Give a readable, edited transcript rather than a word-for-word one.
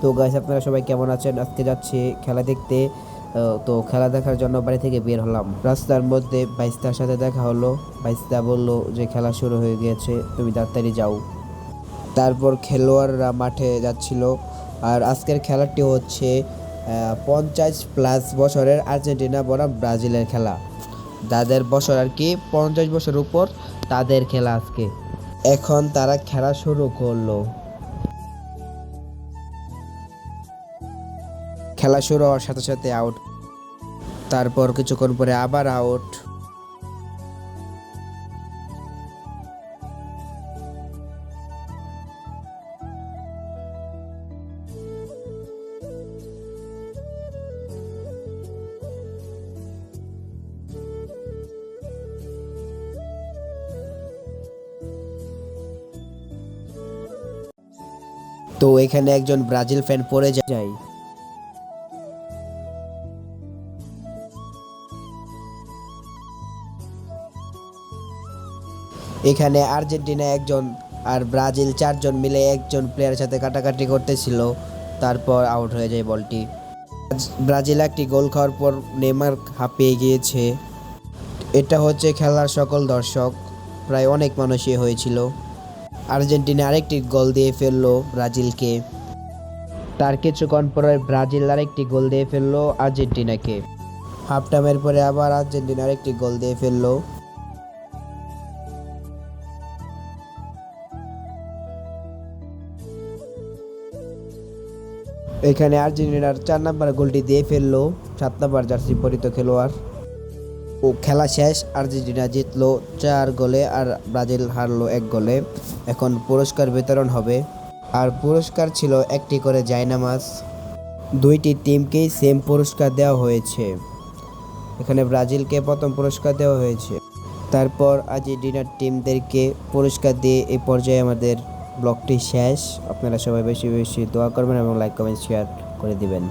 তো গাইস, আপনারা সবাই কেমন আছেন? আজকে যাচ্ছি খেলা দেখতে। তো খেলা দেখার জন্য বাড়ি থেকে বের হলাম। রাস্তার মধ্যে বাইস্তার সাথে দেখা হলো। বাইস্তা বলল যে খেলা শুরু হয়ে গিয়েছে, তুমি তাড়াতাড়ি যাও। তারপর খেলোয়াড়রা মাঠে যাচ্ছিল। আর আজকের খেলাটি হচ্ছে 50+ বছরের আর্জেন্টিনা বনাম ব্রাজিলের খেলা। যাদের বছর আর কি 50 বছর উপর, তাদের খেলা আজকে। এখন তারা খেলা শুরু করলো। খেলা শুরু হওয়ার সাথে সাথে আউট। তারপর কিছুক্ষণ পরে আবার আউট। তো এখানে একজন ব্রাজিল ফ্যান পড়ে যায়। এখানে আর্জেন্টিনা একজন আর ব্রাজিল 4জন মিলে একজন প্লেয়ারের সাথে কাটাকাটি করতেছিল। তারপর আউট হয়ে যায় বলটি। ব্রাজিল একটি গোল খাওয়ার পর নেইমার হাঁপিয়ে গিয়েছে। এটা হচ্ছে খেলার সকল দর্শক, প্রায় অনেক মানুষই হয়েছিল। আর্জেন্টিনা আরেকটি গোল দিয়ে ফেললো ব্রাজিলকে। তার কিছুক্ষণ পরে ব্রাজিল আরেকটি গোল দিয়ে ফেললো আর্জেন্টিনাকে। হাফ টাইমের পরে আবার আর্জেন্টিনা আরেকটি গোল দিয়ে ফেললো। এখানে আর্জেন্টিনার 4 নম্বর গোলটি দিয়ে ফেললো 7 নম্বর জার্সি পরিত খেলোয়াড়। ও খেলা শেষ, আর্জেন্টিনা জিতলো 4 গোলে আর ব্রাজিল হারলো 1 গোলে। এখন পুরস্কার বিতরণ হবে। আর পুরস্কার ছিল একটি করে জায়নামাজ। দুইটি টিমকেই সেম পুরস্কার দেওয়া হয়েছে। এখানে ব্রাজিলকে প্রথম পুরস্কার দেওয়া হয়েছে। তারপর আর্জেন্টিনার টিমদেরকে পুরস্কার দিয়ে এই পর্যায়ে আমাদের ব্লগটি শেষ। আপনারা সবাই বেশি বেশি দোয়া করবেন এবং লাইক কমেন্ট শেয়ার করে দিবেন।